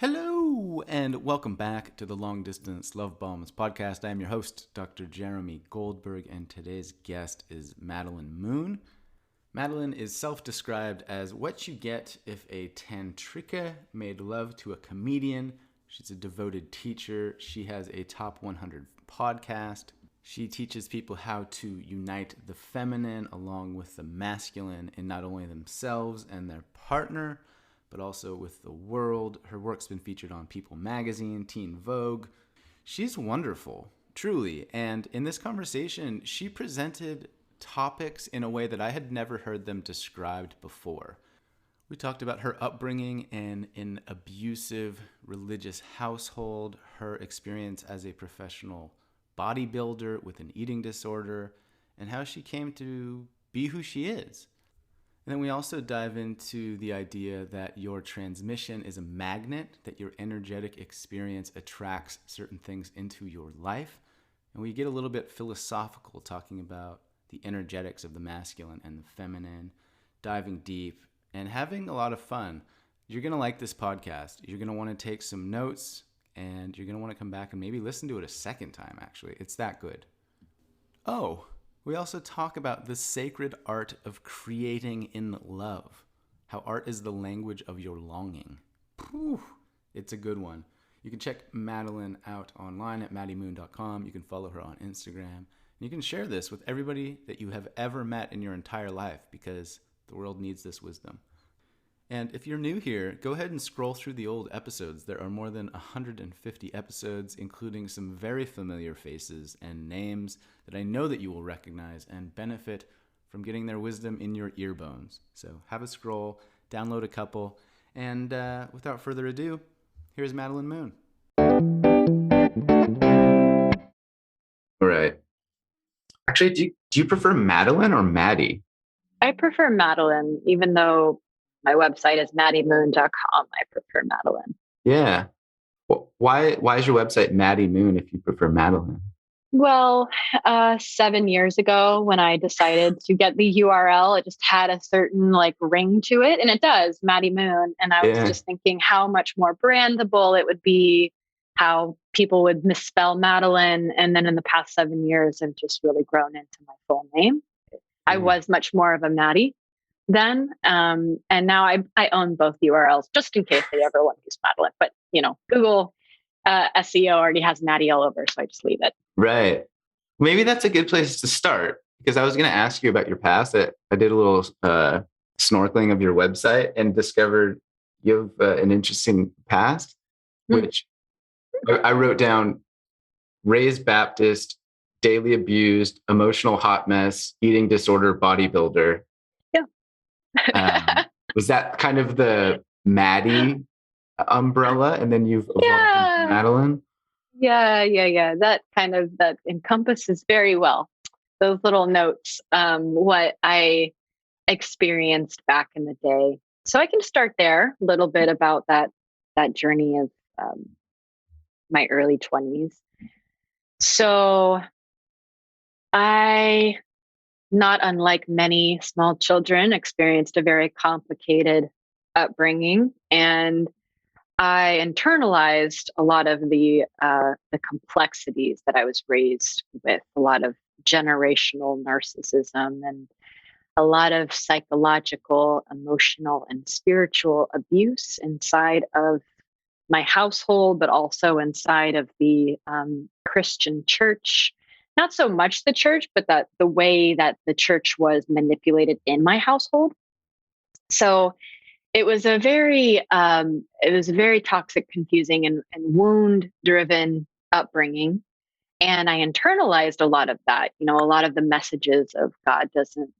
Hello, and welcome back to the Long Distance Love Bombs podcast. I am your host, Dr. Jeremy Goldberg, and today's guest is Madelyn Moon. Madelyn is self-described as what you get if a tantrika made love to a comedian. She's a devoted teacher. She has a top 100 podcast. She teaches people how to unite the feminine along with the masculine in not only themselves and their partner, but also with the world. Her work's been featured on People Magazine, Teen Vogue. She's wonderful, truly. And in this conversation, she presented topics in a way that I had never heard them described before. We talked about her upbringing in an abusive religious household, her experience as a professional bodybuilder with an eating disorder, and how she came to be who she is. And then we also dive into the idea that your transmission is a magnet, that your energetic experience attracts certain things into your life. And we get a little bit philosophical, talking about the energetics of the masculine and the feminine, diving deep and having a lot of fun. You're going to like this podcast. You're going to want to take some notes, and you're going to want to come back and maybe listen to it a second time, actually. It's that good. Oh, we also talk about the sacred art of creating in love, how art is the language of your longing. Whew, it's a good one. You can check Madelyn out online at maddiemoon.com. You can follow her on Instagram. And you can share this with everybody that you have ever met in your entire life, because the world needs this wisdom. And if you're new here, go ahead and scroll through the old episodes. There are more than 150 episodes, including some very familiar faces and names that I know that you will recognize and benefit from getting their wisdom in your ear bones. So have a scroll, download a couple, and without further ado, here's Madelyn Moon. All right. Actually, do you prefer Madelyn or Maddie? I prefer Madelyn, even though my website is maddiemoon.com. I prefer Madelyn. Yeah. Why is your website Maddie Moon if you prefer Madelyn? Well, 7 years ago when I decided to get the URL, it just had a certain ring to it. And it does, Maddie Moon. And I was just thinking how much more brandable it would be, how people would misspell Madelyn. And then in the past 7 years, I've just really grown into my full name. I was much more of a Maddie then. And now I own both URLs just in case they ever want to use Madelyn. But, Google SEO already has Maddie all over, so I just leave it. Right. Maybe that's a good place to start, because I was going to ask you about your past. I did a little snorkeling of your website and discovered you have an interesting past, which I wrote down: raised Baptist, daily abused, emotional hot mess, eating disorder, bodybuilder. Was that kind of the Maddie umbrella, and then you've evolved into Madelyn? Yeah. That encompasses very well those little notes, what I experienced back in the day. So I can start there a little bit about that journey of my early 20s. So I, not unlike many small children, experienced a very complicated upbringing, and I internalized a lot of the complexities that I was raised with, a lot of generational narcissism and a lot of psychological, emotional, and spiritual abuse inside of my household, but also inside of the Christian church. Not so much the church, but that the way that the church was manipulated in my household. So it was a very toxic, confusing, and wound-driven upbringing. And I internalized a lot of that. A lot of the messages of God doesn't,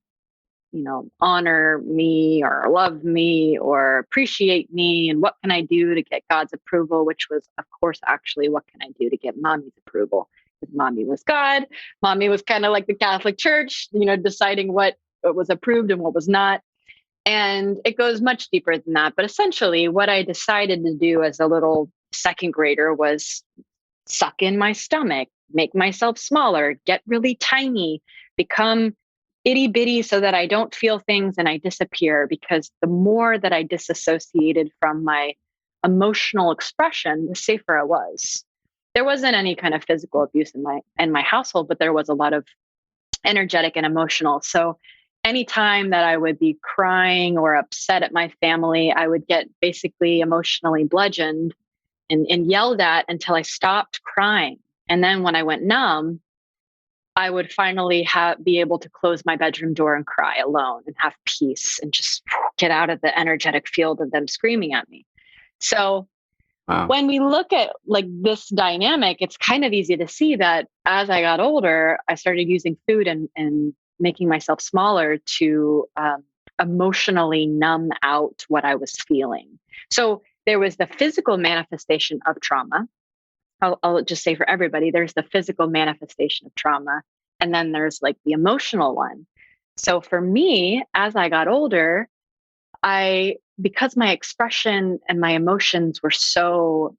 honor me or love me or appreciate me. And what can I do to get God's approval? Which was, of course, actually, what can I do to get mommy's approval? Because mommy was God. Mommy was kind of like the Catholic Church, deciding what was approved and what was not. And it goes much deeper than that. But essentially, what I decided to do as a little second grader was suck in my stomach, make myself smaller, get really tiny, become itty bitty so that I don't feel things and I disappear. Because the more that I disassociated from my emotional expression, the safer I was. There wasn't any kind of physical abuse in my household, but there was a lot of energetic and emotional. So anytime that I would be crying or upset at my family, I would get basically emotionally bludgeoned and yelled at until I stopped crying. And then when I went numb, I would finally be able to close my bedroom door and cry alone and have peace and just get out of the energetic field of them screaming at me. So Wow. when we look at like this dynamic, it's kind of easy to see that as I got older, I started using food and making myself smaller to emotionally numb out what I was feeling. So there was the physical manifestation of trauma. I'll just say for everybody, there's the physical manifestation of trauma, and then there's like the emotional one. So for me, as I got older, because my expression and my emotions were so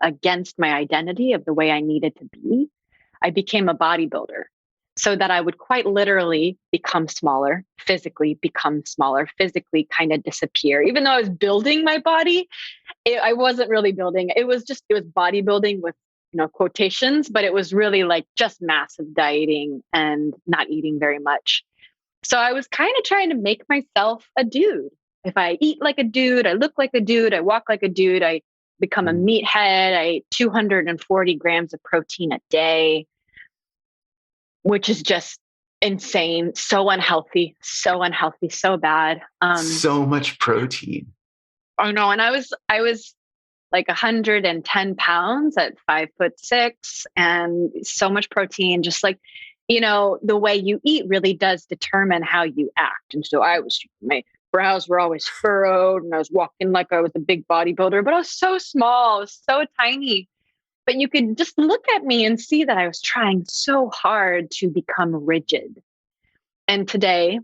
against my identity of the way I needed to be, I became a bodybuilder so that I would quite literally become smaller, physically become smaller, physically kind of disappear. Even though I was building my body, I wasn't really building. It was bodybuilding with, quotations, but it was really like just massive dieting and not eating very much. So I was kind of trying to make myself a dude. If I eat like a dude, I look like a dude, I walk like a dude, I become a meathead. I eat 240 grams of protein a day, which is just insane. So unhealthy, so bad. So much protein. I know. And I was like 110 pounds at 5'6", and so much protein, just like, the way you eat really does determine how you act. And so my brows were always furrowed and I was walking like I was a big bodybuilder, but I was so small, I was so tiny. But you could just look at me and see that I was trying so hard to become rigid. And today,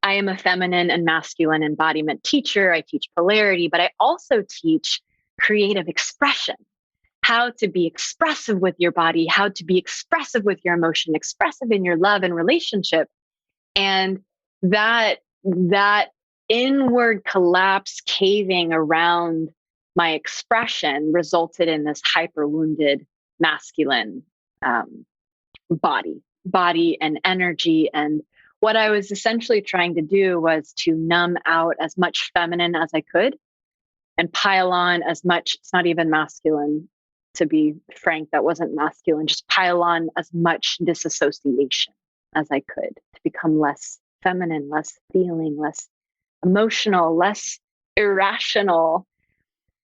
I am a feminine and masculine embodiment teacher. I teach polarity, but I also teach creative expression, how to be expressive with your body, how to be expressive with your emotion, expressive in your love and relationship. And that inward collapse caving around my expression resulted in this hyper wounded masculine body and energy. And what I was essentially trying to do was to numb out as much feminine as I could and pile on as much, it's not even masculine, to be frank, that wasn't masculine, just pile on as much disassociation as I could to become less feminine, less feeling, less emotional, less irrational.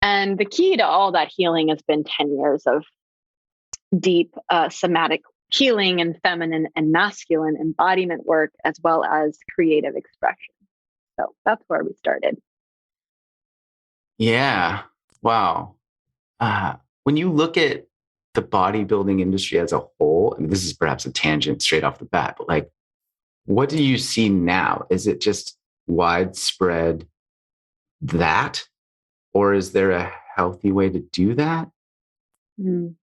And the key to all that healing has been 10 years of deep somatic healing and feminine and masculine embodiment work, as well as creative expression. So that's where we started. Yeah. Wow. When you look at the bodybuilding industry as a whole, I mean, this is perhaps a tangent straight off the bat, but like, what do you see now? Is it just widespread that, or is there a healthy way to do that? Mm.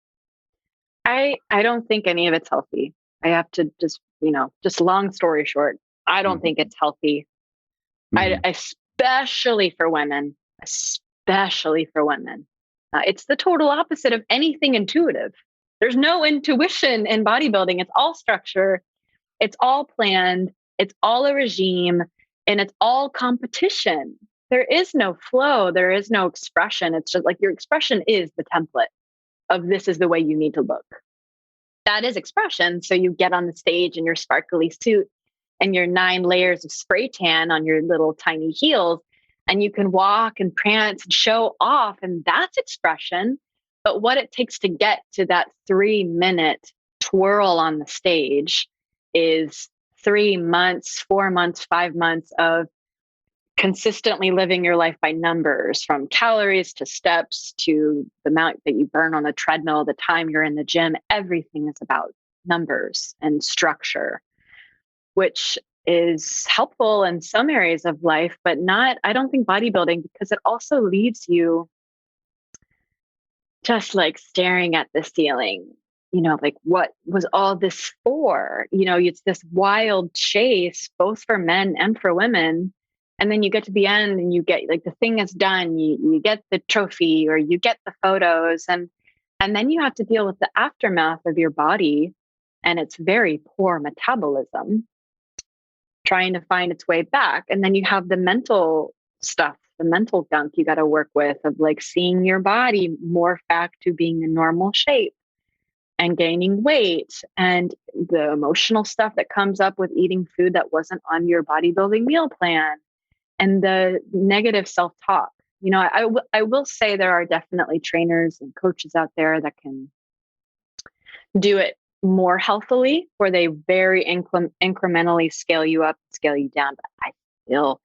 I don't think any of it's healthy. I have to just long story short, I don't think it's healthy. Mm-hmm. Especially for women, it's the total opposite of anything intuitive. There's no intuition in bodybuilding. It's all structure. It's all planned. It's all a regime, and it's all competition. There is no flow. There is no expression. It's just like your expression is the template of this is the way you need to look. That is expression. So you get on the stage in your sparkly suit and your 9 layers of spray tan on your little tiny heels, and you can walk and prance and show off, and that's expression. But what it takes to get to that 3-minute twirl on the stage is 3 months, 4 months, 5 months of consistently living your life by numbers, from calories to steps to the amount that you burn on the treadmill, the time you're in the gym. Everything is about numbers and structure, which is helpful in some areas of life, but not, I don't think, bodybuilding, because it also leaves you just like staring at the ceiling. Like, what was all this for? It's this wild chase, both for men and for women, And then you get to the end and you get like the thing is done, you get the trophy or you get the photos, and then you have to deal with the aftermath of your body and its very poor metabolism trying to find its way back. And then you have the mental stuff, the mental gunk you got to work with of like seeing your body morph back to being a normal shape and gaining weight, and the emotional stuff that comes up with eating food that wasn't on your bodybuilding meal plan, and the negative self-talk. I will say there are definitely trainers and coaches out there that can do it more healthily, where they very incrementally scale you up, scale you down. But I still,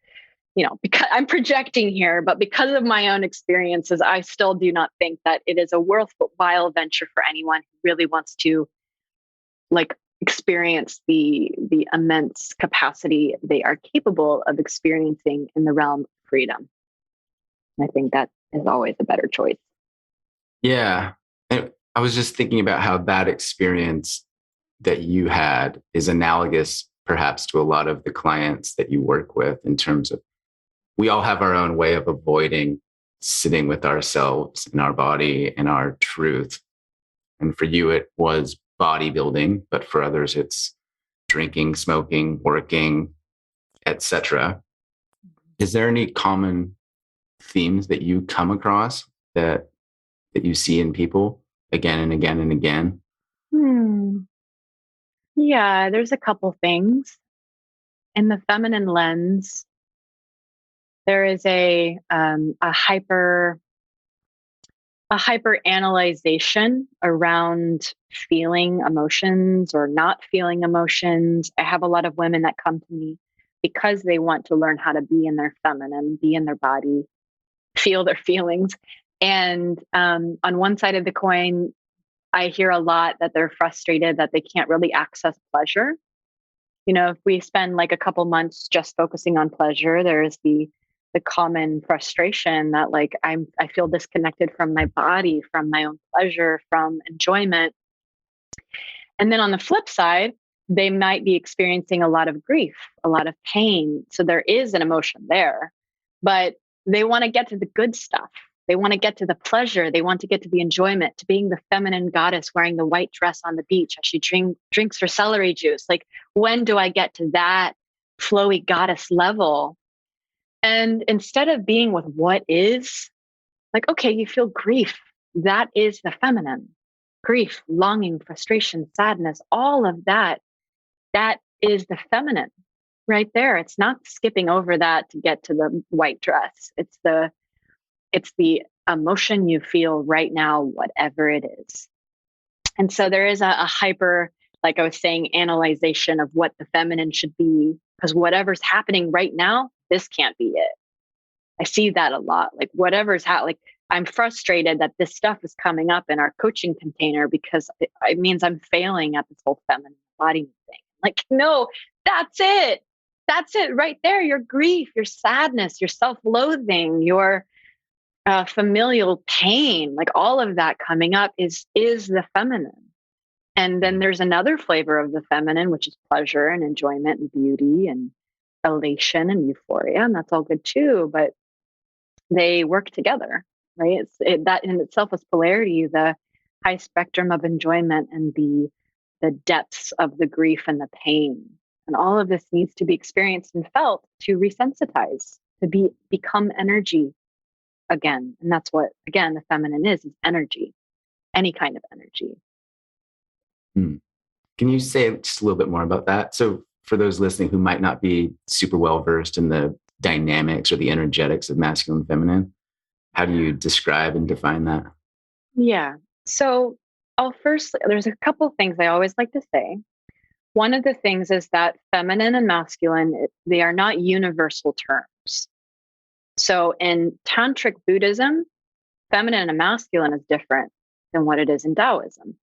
because I'm projecting here, but because of my own experiences, I still do not think that it is a worthwhile venture for anyone who really wants to like experience the immense capacity they are capable of experiencing in the realm of freedom. I think that is always a better choice. Yeah. And I was just thinking about how that experience that you had is analogous perhaps to a lot of the clients that you work with, in terms of we all have our own way of avoiding sitting with ourselves and our body and our truth. And for you, it was bodybuilding, but for others, it's drinking, smoking, working, etc. Is there any common themes that you come across that you see in people again and again and again? Yeah, there's a couple things. In the feminine lens, there is a hyper analyzation around feeling emotions or not feeling emotions. I have a lot of women that come to me because they want to learn how to be in their feminine, be in their body, feel their feelings. And on one side of the coin, I hear a lot that they're frustrated that they can't really access pleasure. If we spend like a couple months just focusing on pleasure, there's the common frustration that like I feel disconnected from my body, from my own pleasure, from enjoyment. And then on the flip side, they might be experiencing a lot of grief, a lot of pain. So there is an emotion there, but they want to get to the good stuff. They want to get to the pleasure. They want to get to the enjoyment, to being the feminine goddess wearing the white dress on the beach as she drinks her celery juice. Like, when do I get to that flowy goddess level? And instead of being with what is, like, okay, you feel grief. That is the feminine. Grief, longing, frustration, sadness, all of that, that is the feminine right there. It's not skipping over that to get to the white dress. It's the emotion you feel right now, whatever it is. And so there is a hyper, like I was saying, analyzation of what the feminine should be, because whatever's happening right now, this can't be it. I see that a lot. Like whatever's happening, like I'm frustrated that this stuff is coming up in our coaching container because it means I'm failing at this whole feminine body thing. Like, no, that's it. That's it right there. Your grief, your sadness, your self-loathing, your familial pain, like all of that coming up is the feminine. And then there's another flavor of the feminine, which is pleasure and enjoyment and beauty and elation and euphoria, and that's all good too. But they work together, right? That in itself is polarity, the high spectrum of enjoyment and the depths of the grief and the pain. And all of this needs to be experienced and felt to resensitize, to become energy again. And that's what, again, the feminine is energy, any kind of energy. Can you say just a little bit more about that? So for those listening who might not be super well versed in the dynamics or the energetics of masculine and feminine, how do you describe and define that? Yeah. So there's a couple things I always like to say. One of the things is that feminine and masculine, they are not universal terms. So in Tantric Buddhism, feminine and masculine is different than what it is in Taoism.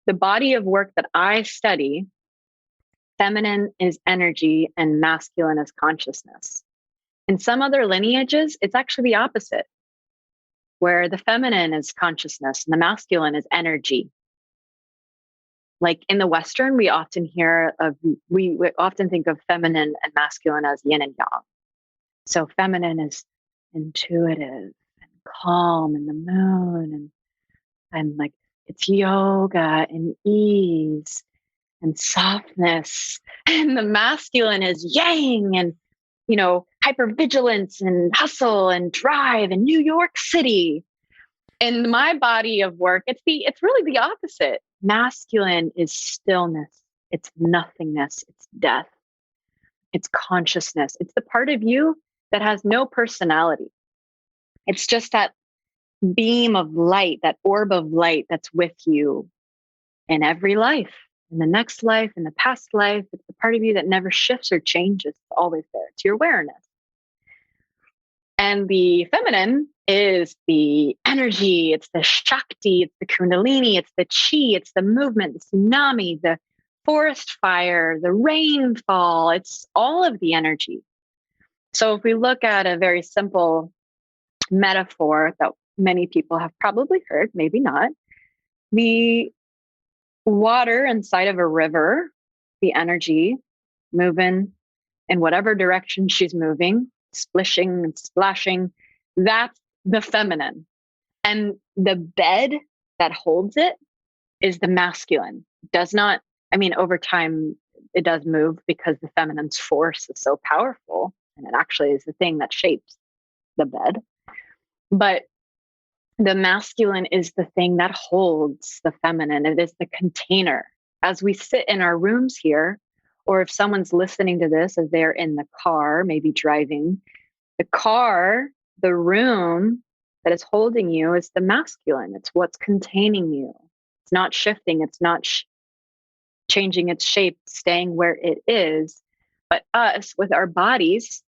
The body of work that I study, feminine is energy and masculine is consciousness. In some other lineages, it's actually the opposite, where the feminine is consciousness and the masculine is energy. Like in the Western, we often think of feminine and masculine as yin and yang. So feminine is intuitive and calm and the moon and like it's yoga and ease and softness. And the masculine is yang and, hypervigilance and hustle and drive and New York City. In my body of work, it's really the opposite. Masculine is stillness, it's nothingness, it's death, it's consciousness. It's the part of you that has no personality. It's just that beam of light, that orb of light that's with you in every life, in the next life, in the past life. It's the part of you that never shifts or changes. It's always there. It's your awareness. And the feminine is the energy, it's the Shakti, it's the Kundalini, it's the Chi, it's the movement, the tsunami, the forest fire, the rainfall. It's all of the energy. So if we look at a very simple metaphor that many people have probably heard, maybe not, the water inside of a river, the energy moving in whatever direction she's moving, splishing and splashing, that's the feminine. And the bed that holds it is the masculine. Does not, over time, it does move because the feminine's force is so powerful. And it actually is the thing that shapes the bed. But the masculine is the thing that holds the feminine. It is the container. As we sit in our rooms here, or if someone's listening to this as they're in the car, maybe driving, the car, the room that is holding you is the masculine. It's what's containing you. It's not shifting. It's not changing its shape, staying where it is. But us with our bodies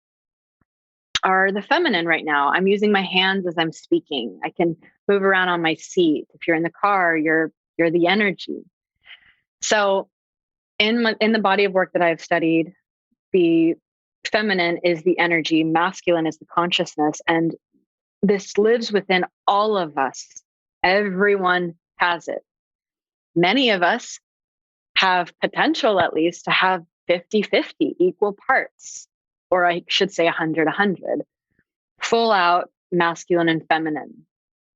are the feminine right now. I'm using my hands as I'm speaking. I can move around on my seat. If you're in the car, you're the energy. So in the body of work that I've studied, the feminine is the energy, masculine is the consciousness, and this lives within all of us. Everyone has it. Many of us have potential, at least, to have 50-50 equal parts, or I should say 100-100, full out masculine and feminine.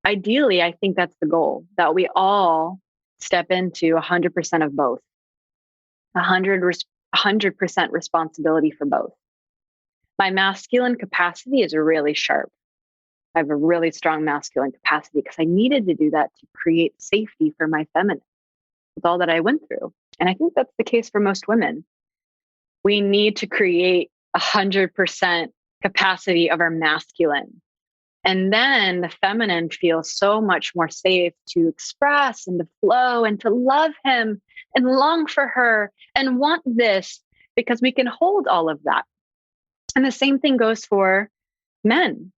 Ideally, I think that's the goal, that we all step into 100% of both, 100% responsibility for both. My masculine capacity is really sharp. I have a really strong masculine capacity because I needed to do that to create safety for my feminine with all that I went through. And I think that's the case for most women. We need to create 100% capacity of our masculine. And then the feminine feels so much more safe to express and to flow and to love him and long for her and want this, because we can hold all of that. And the same thing goes for men.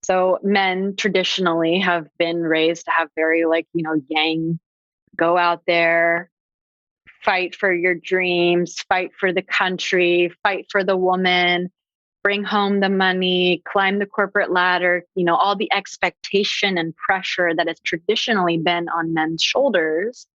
So men traditionally have been raised to have very yang, go out there, fight for your dreams, fight for the country, fight for the woman, bring home the money, climb the corporate ladder, all the expectation and pressure that has traditionally been on men's shoulders.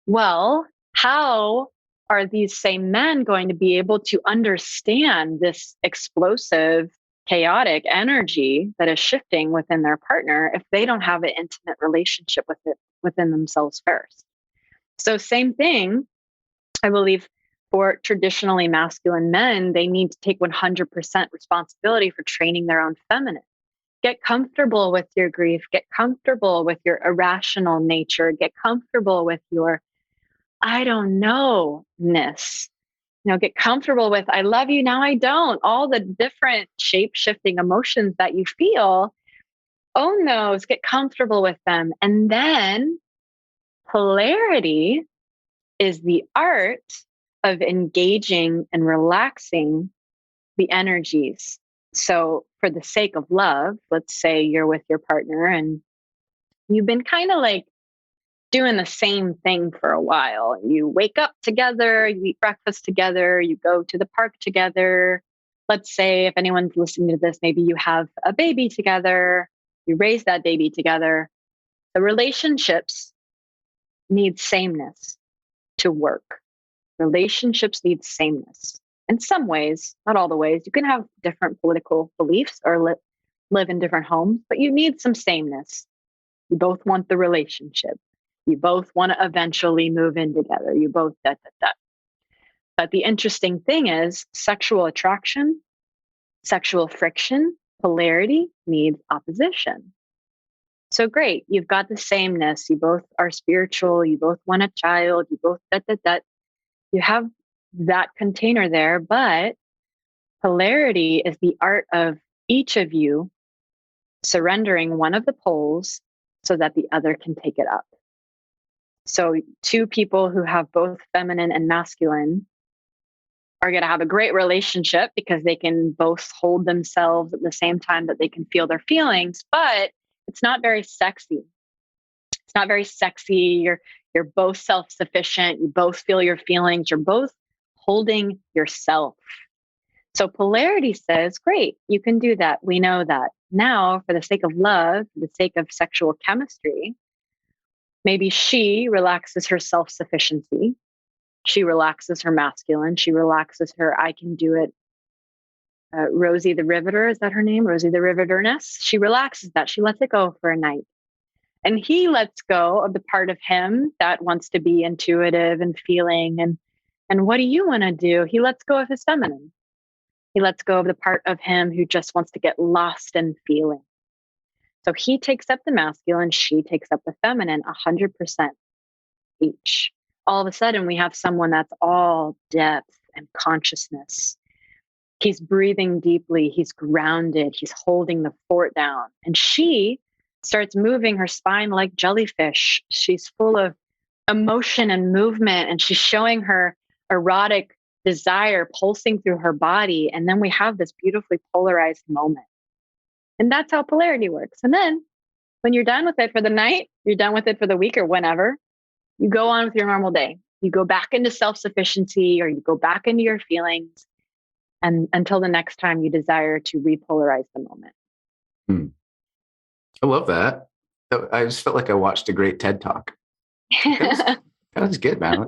Well, how are these same men going to be able to understand this explosive, chaotic energy that is shifting within their partner if they don't have an intimate relationship with it within themselves first? So same thing, I believe, for traditionally masculine men, they need to take 100% responsibility for training their own feminine. Get comfortable with your grief, get comfortable with your irrational nature, get comfortable with your I don't know-ness. Get comfortable with I love you, now I don't. All the different shape-shifting emotions that you feel, own those, get comfortable with them. And then polarity is the art of engaging and relaxing the energies. So for the sake of love, let's say you're with your partner and you've been kind of doing the same thing for a while. You wake up together, you eat breakfast together, you go to the park together. Let's say if anyone's listening to this, maybe you have a baby together, you raise that baby together. The relationships need sameness to work. Relationships need sameness. In some ways, not all the ways. You can have different political beliefs or live in different homes, but you need some sameness. You both want the relationship. You both want to eventually move in together. You both that. But the interesting thing is sexual attraction, sexual friction, polarity needs opposition. So great, you've got the sameness. You both are spiritual. You both want a child. You both that. You have that container there, but polarity is the art of each of you surrendering one of the poles so that the other can take it up. So, two people who have both feminine and masculine are going to have a great relationship because they can both hold themselves at the same time that they can feel their feelings, but it's not very sexy. It's not very sexy. You're both self-sufficient. You both feel your feelings. You're both holding yourself. So polarity says, great, you can do that. We know that. Now, for the sake of love, for the sake of sexual chemistry, maybe she relaxes her self-sufficiency. She relaxes her masculine. She relaxes her, I can do it. Rosie the Riveter, is that her name? Rosie the Riveterness. She relaxes that. She lets it go for a night. And he lets go of the part of him that wants to be intuitive and feeling. And what do you want to do? He lets go of his feminine. He lets go of the part of him who just wants to get lost in feeling. So he takes up the masculine, she takes up the feminine, 100% each. All of a sudden, we have someone that's all depth and consciousness. He's breathing deeply. He's grounded. He's holding the fort down. And she starts moving her spine like jellyfish. She's full of emotion and movement, and she's showing her erotic desire pulsing through her body. And then we have this beautifully polarized moment. And that's how polarity works. And then when you're done with it for the night, you're done with it for the week or whenever, you go on with your normal day. You go back into self-sufficiency or you go back into your feelings and until the next time you desire to repolarize the moment. I love that. I just felt like I watched a great TED Talk. That was good, man.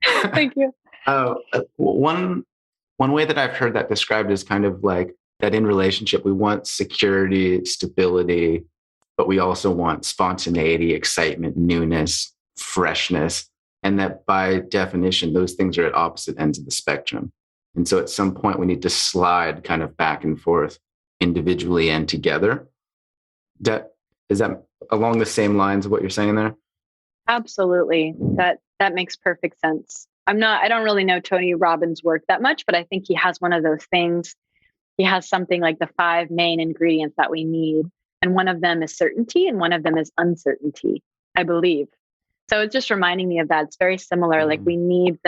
Thank you. One way that I've heard that described is kind of like that in relationship, we want security, stability, but we also want spontaneity, excitement, newness, freshness. And that by definition, those things are at opposite ends of the spectrum. And so at some point we need to slide kind of back and forth individually and together. Is that along the same lines of what you're saying there? Absolutely. That makes perfect sense. I don't really know Tony Robbins' work that much, but I think he has one of those things. He has something like the 5 main ingredients that we need. And one of them is certainty and one of them is uncertainty, I believe. So it's just reminding me of that. It's very similar. Like we need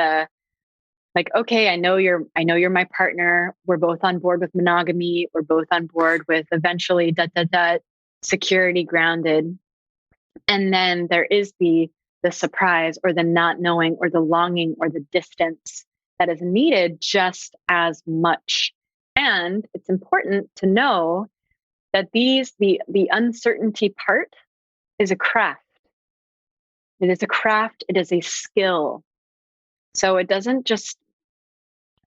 okay, I know you're my partner. We're both on board with monogamy. We're both on board with eventually security, grounded. And then there is the surprise or the not knowing or the longing or the distance that is needed just as much. And it's important to know that the uncertainty part is a craft. It is a craft. It is a skill. So it doesn't just,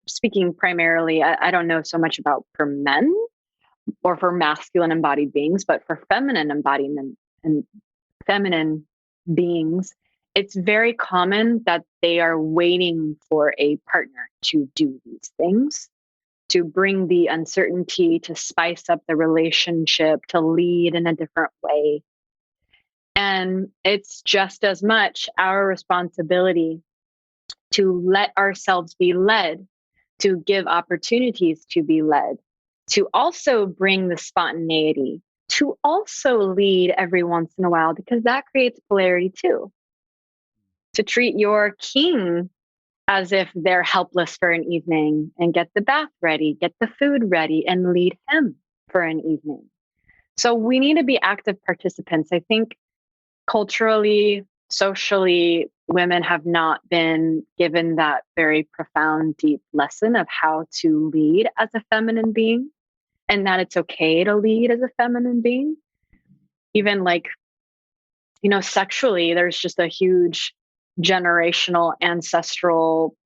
speaking primarily, I don't know so much about for men or for masculine embodied beings, but for feminine embodiment and feminine beings, it's very common that they are waiting for a partner to do these things, to bring the uncertainty, to spice up the relationship, to lead in a different way. And it's just as much our responsibility to let ourselves be led, to give opportunities to be led, to also bring the spontaneity, to also lead every once in a while, because that creates polarity too. To treat your king as if they're helpless for an evening and get the bath ready, get the food ready, and lead him for an evening. So we need to be active participants. I think culturally, socially, women have not been given that very profound, deep lesson of how to lead as a feminine being and that it's okay to lead as a feminine being. Even sexually, there's just a huge generational, ancestral,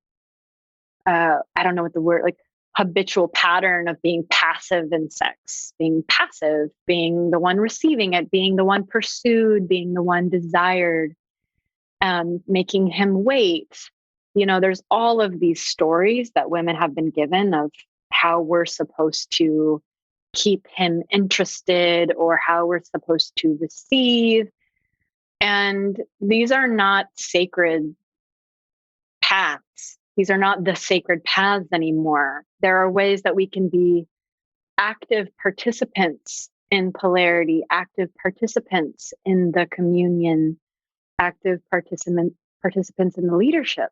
I don't know what the word, like habitual pattern of being passive in sex, being passive, being the one receiving it, being the one pursued, being the one desired, making him wait. There's all of these stories that women have been given of how we're supposed to keep him interested or how we're supposed to receive. And these are not sacred paths. These are not the sacred paths anymore. There are ways that we can be active participants in polarity, active participants in the communion, active participants in the leadership.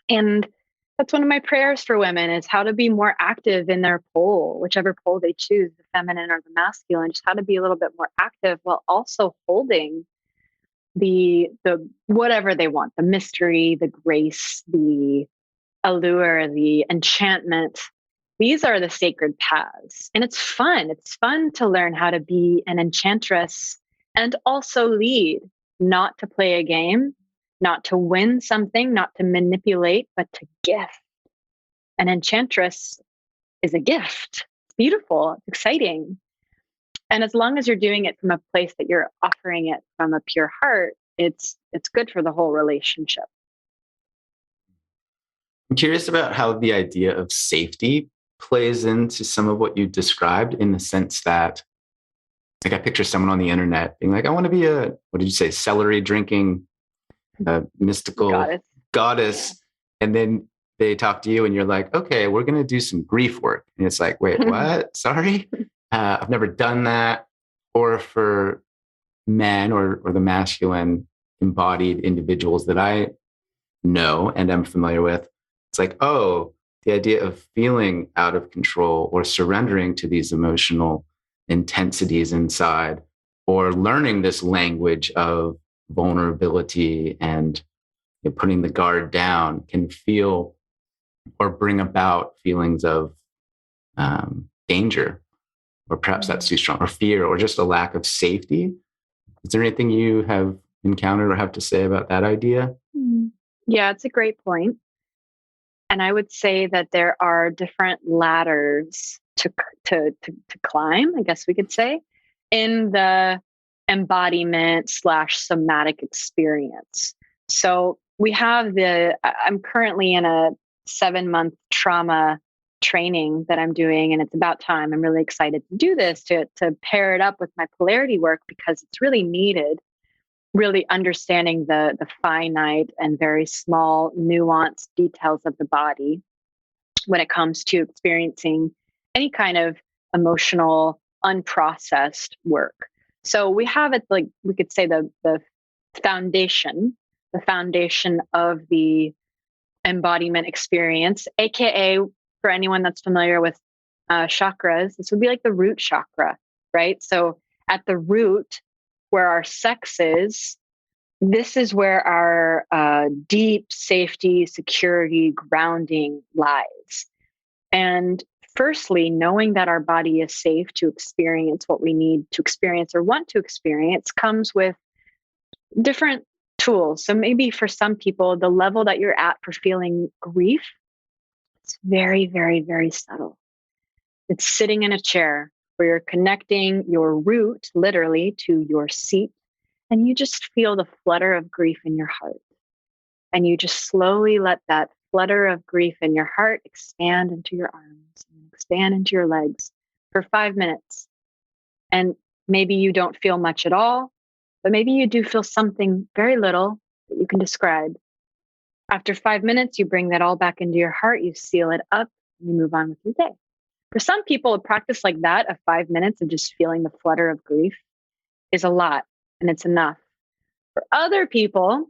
And that's one of my prayers for women, is how to be more active in their pole, whichever pole they choose, the feminine or the masculine, just how to be a little bit more active while also holding the whatever they want, the mystery, the grace, the allure, the enchantment. These are the sacred paths. And it's fun. It's fun to learn how to be an enchantress and also lead, not to play a game, not to win something, not to manipulate, but to gift. An enchantress is a gift. It's beautiful, it's exciting. And as long as you're doing it from a place that you're offering it from a pure heart, it's good for the whole relationship. I'm curious about how the idea of safety plays into some of what you described, in the sense that, like, I picture someone on the internet being like, I want to be a, what did you say, celery drinking, mystical goddess. And then they talk to you and you're like, okay, we're going to do some grief work. And it's like, wait, what? Sorry. I've never done that. Or for men or the masculine embodied individuals that I know and am familiar with, it's like, oh, the idea of feeling out of control or surrendering to these emotional intensities inside, or learning this language of vulnerability and putting the guard down, can feel or bring about feelings of danger, or perhaps that's too strong, or fear, or just a lack of safety. Is there anything you have encountered or have to say about that idea? Yeah, it's a great point. And I would say that there are different ladders to climb, I guess we could say, in the embodiment / somatic experience. So I'm currently in a 7-month trauma training that I'm doing, and it's about time. I'm really excited to do this, to pair it up with my polarity work, because it's really needed. Really understanding the finite and very small, nuanced details of the body when it comes to experiencing any kind of emotional, unprocessed work. So we have it, like we could say, the foundation of the embodiment experience, aka, for anyone that's familiar with chakras, this would be like the root chakra, right? So at the root, where our sex is, this is where our deep safety, security, grounding lies. And firstly, knowing that our body is safe to experience what we need to experience or want to experience comes with different tools. So maybe for some people, the level that you're at for feeling grief, it's very, very, very subtle. It's sitting in a chair where you're connecting your root literally to your seat, and you just feel the flutter of grief in your heart. And you just slowly let that flutter of grief in your heart expand into your arms and expand into your legs for 5 minutes. And maybe you don't feel much at all, but maybe you do feel something very little that you can describe. After 5 minutes, you bring that all back into your heart, you seal it up, and you move on with your day. For some people, a practice like that of 5 minutes of just feeling the flutter of grief is a lot, and it's enough. For other people,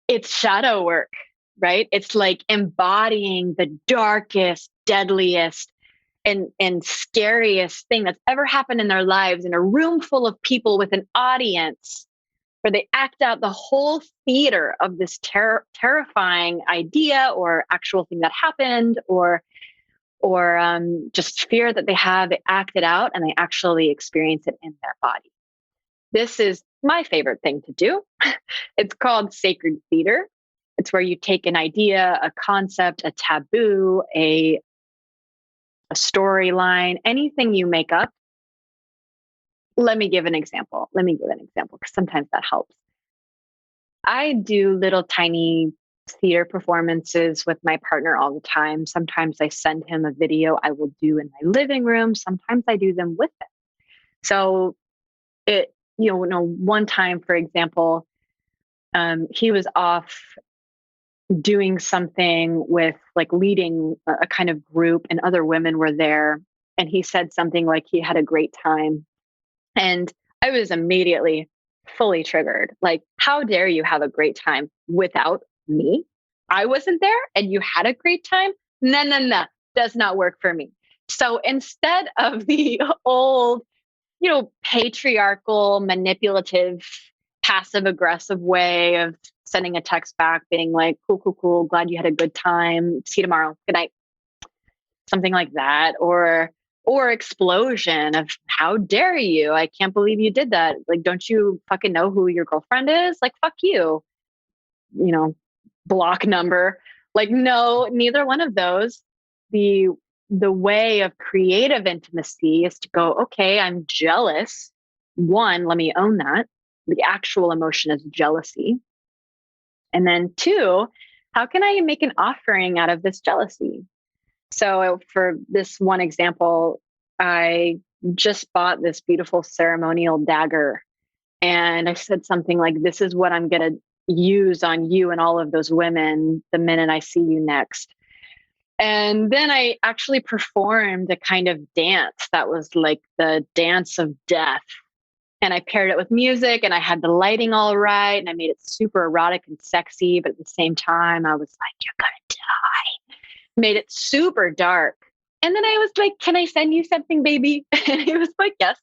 it's shadow work, right? It's like embodying the darkest, deadliest, and scariest thing that's ever happened in their lives in a room full of people with an audience, where they act out the whole theater of this terrifying idea or actual thing that happened, or just fear that they have. They act it out and they actually experience it in their body. This is my favorite thing to do. It's called sacred theater. It's where you take an idea, a concept, a taboo, a storyline, anything you make up. Let me give an example. Because sometimes that helps. I do little tiny theater performances with my partner all the time. Sometimes I send him a video I will do in my living room. Sometimes I do them with him. So one time, for example, he was off doing something with like leading a kind of group, and other women were there. And he said something like he had a great time. And I was immediately fully triggered. Like, how dare you have a great time without me? I wasn't there and you had a great time? No, no, no. Does not work for me. So instead of the old, patriarchal, manipulative, passive aggressive way of sending a text back being like, cool, cool, cool, glad you had a good time. See you tomorrow. Good night. Something like that. Or explosion of how dare you? I can't believe you did that. Like, don't you fucking know who your girlfriend is? Like, fuck you. Block number. Like, no, neither one of those. The way of creative intimacy is to go, okay, I'm jealous. One, let me own that. The actual emotion is jealousy. And then two, how can I make an offering out of this jealousy? So for this one example, I just bought this beautiful ceremonial dagger. And I said something like, this is what I'm going to use on you and all of those women the minute I see you next. And then I actually performed a kind of dance that was like the dance of death. And I paired it with music, and I had the lighting all right. And I made it super erotic and sexy. But at the same time, I was like, you're going to die. Made it super dark. And then I was like, can I send you something, baby? And he was like, yes.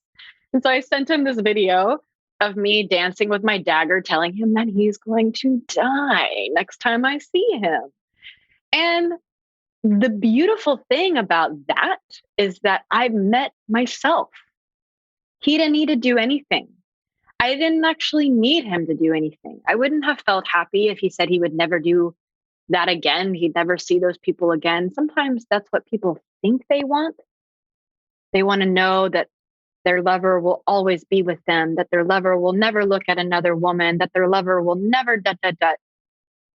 And so I sent him this video of me dancing with my dagger, telling him that he's going to die next time I see him. And the beautiful thing about that is that I've met myself. He didn't need to do anything. I didn't actually need him to do anything. I wouldn't have felt happy if he said he would never do that again. He'd never see those people again. Sometimes that's what people think they want. They want to know that their lover will always be with them, that their lover will never look at another woman, that their lover will never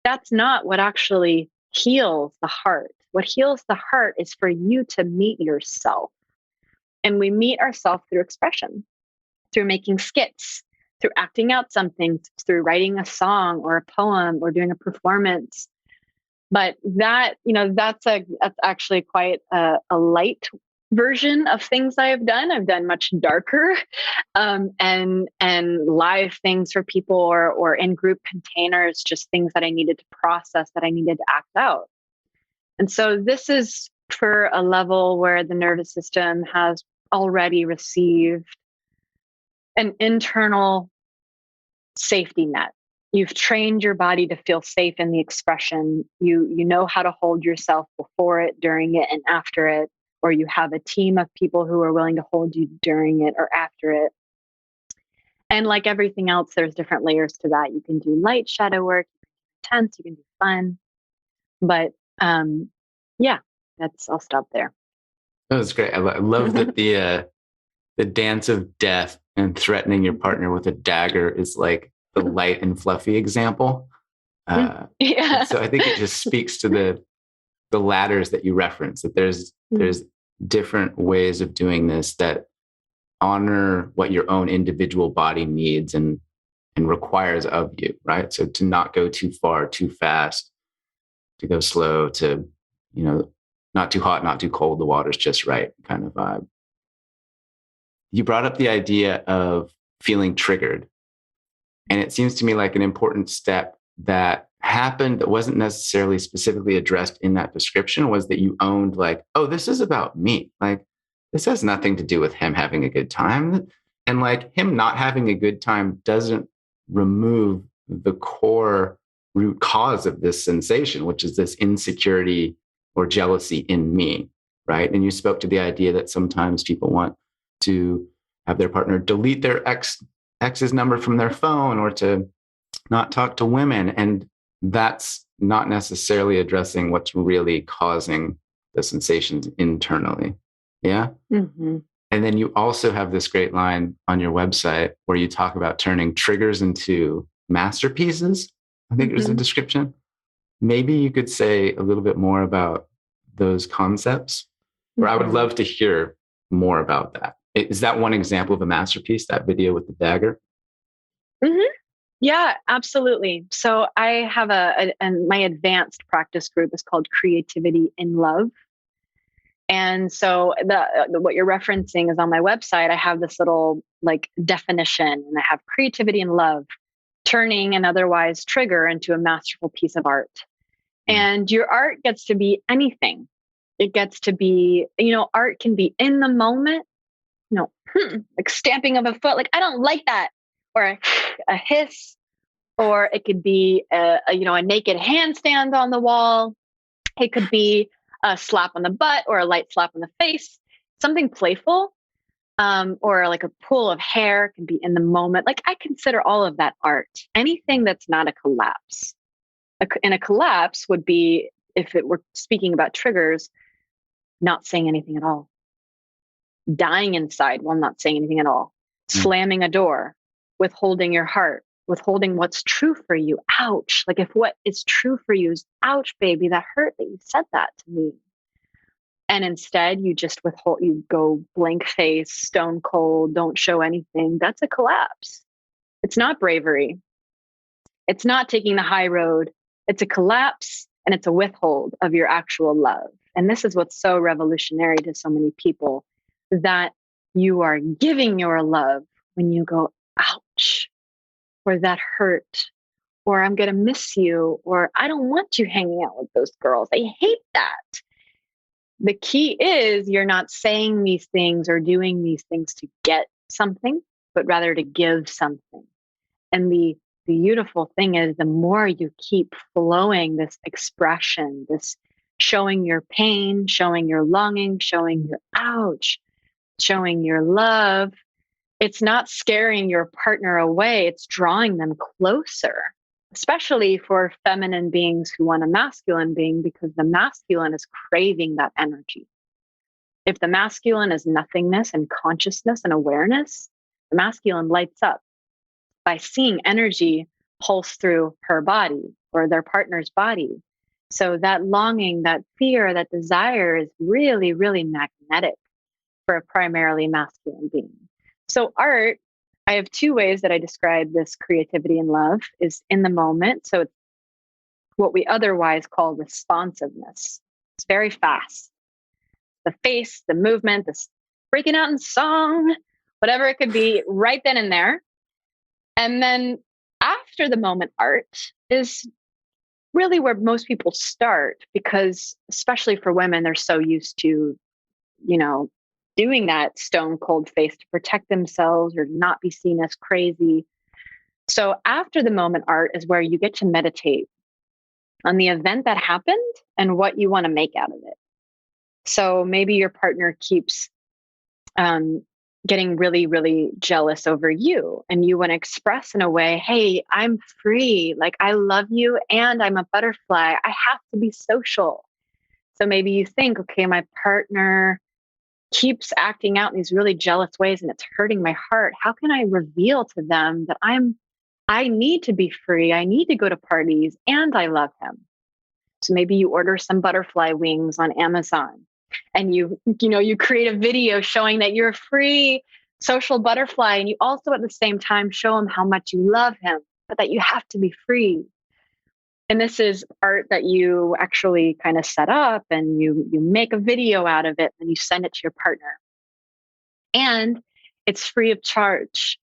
That's not what actually heals the heart. What heals the heart is for you to meet yourself. And we meet ourselves through expression, through making skits, through acting out something, through writing a song or a poem or doing a performance. But that's actually quite a light version of things I've done. I've done much darker and live things for people or in group containers, just things that I needed to process, that I needed to act out. And so this is for a level where the nervous system has already received an internal safety net. You've trained your body to feel safe in the expression. You know how to hold yourself before it, during it, and after it, or you have a team of people who are willing to hold you during it or after it. And like everything else, there's different layers to that. You can do light shadow work, you can do intense, you can do fun. But I'll stop there. That was great. I love that the dance of death and threatening your partner with a dagger is like the light and fluffy example. Yeah. So I think it just speaks to the ladders that you reference, that there's different ways of doing this that honor what your own individual body needs and requires of you, right? So to not go too far, too fast, to go slow, to, not too hot, not too cold, the water's just right kind of vibe. You brought up the idea of feeling triggered. And it seems to me like an important step that happened that wasn't necessarily specifically addressed in that description was that you owned like, oh, this is about me. Like, this has nothing to do with him having a good time. And like him not having a good time doesn't remove the core root cause of this sensation, which is this insecurity or jealousy in me, right? And you spoke to the idea that sometimes people want to have their partner delete their ex X's number from their phone or to not talk to women. And that's not necessarily addressing what's really causing the sensations internally. Yeah. Mm-hmm. And then you also have this great line on your website where you talk about turning triggers into masterpieces. I think there's a description. Maybe you could say a little bit more about those concepts, or I would love to hear more about that. Is that one example of a masterpiece, that video with the dagger? Mm-hmm. Yeah, absolutely. So I have and my advanced practice group is called Creativity in Love. And so what you're referencing is on my website. I have this little like definition, and I have creativity and love, turning an otherwise trigger into a masterful piece of art. And your art gets to be anything. It gets to be, art can be in the moment, like stamping of a foot, like I don't like that, or a hiss, or it could be a naked handstand on the wall. It could be a slap on the butt or a light slap on the face, something playful, or like a pull of hair can be in the moment. Like I consider all of that art. Anything that's not a collapse. And a collapse would be, if it were speaking about triggers, not saying anything at all, dying inside while not saying anything at all, slamming a door, withholding your heart, withholding what's true for you. Ouch. Like if what is true for you is, ouch, baby, that hurt that you said that to me. And instead you just withhold, you go blank face, stone cold, don't show anything. That's a collapse. It's not bravery. It's not taking the high road. It's a collapse, and it's a withhold of your actual love. And this is what's so revolutionary to so many people, that you are giving your love when you go, ouch, or that hurt, or I'm going to miss you, or I don't want you hanging out with those girls. I hate that. The key is you're not saying these things or doing these things to get something, but rather to give something. And the beautiful thing is, the more you keep flowing this expression, this showing your pain, showing your longing, showing your ouch, showing your love, it's not scaring your partner away, it's drawing them closer, especially for feminine beings who want a masculine being, because the masculine is craving that energy. If the masculine is nothingness and consciousness and awareness, the masculine lights up by seeing energy pulse through her body or their partner's body. So that longing, that fear, that desire is really, really magnetic for a primarily masculine being. So art, I have two ways that I describe this creativity and love, is in the moment. So it's what we otherwise call responsiveness. It's very fast. The face, the movement, the breaking out in song, whatever it could be, right then and there. And then after the moment art is really where most people start, because especially for women, they're so used to, doing that stone cold face to protect themselves or not be seen as crazy. So after the moment art is where you get to meditate on the event that happened and what you want to make out of it. So maybe your partner keeps getting really, really jealous over you, and you want to express in a way, hey, I'm free. Like, I love you and I'm a butterfly. I have to be social. So maybe you think, okay, my partner keeps acting out in these really jealous ways and it's hurting my heart. How can I reveal to them that I need to be free. I need to go to parties and I love him. So maybe you order some butterfly wings on Amazon, and you create a video showing that you're a free social butterfly. And you also at the same time show him how much you love him, but that you have to be free. And this is art that you actually kind of set up, and you make a video out of it and you send it to your partner. And it's free of charge.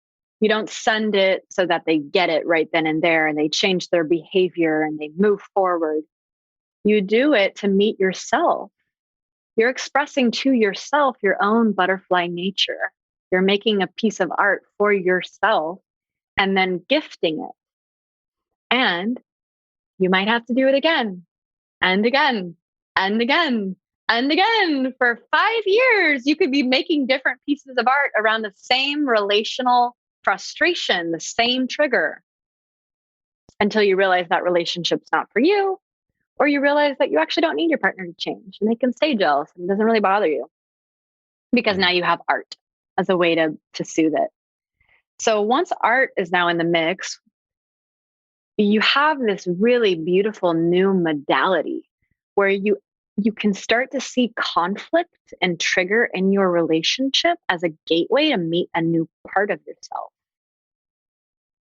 You don't send it so that they get it right then and there and they change their behavior and they move forward. You do it to meet yourself. You're expressing to yourself your own butterfly nature. You're making a piece of art for yourself and then gifting it. And you might have to do it again and again and again and again. For 5 years, you could be making different pieces of art around the same relational frustration, the same trigger, until you realize that relationship's not for you, or you realize that you actually don't need your partner to change and they can stay jealous and it doesn't really bother you because now you have art as a way to soothe it. So once art is now in the mix, you have this really beautiful new modality where you can start to see conflict and trigger in your relationship as a gateway to meet a new part of yourself.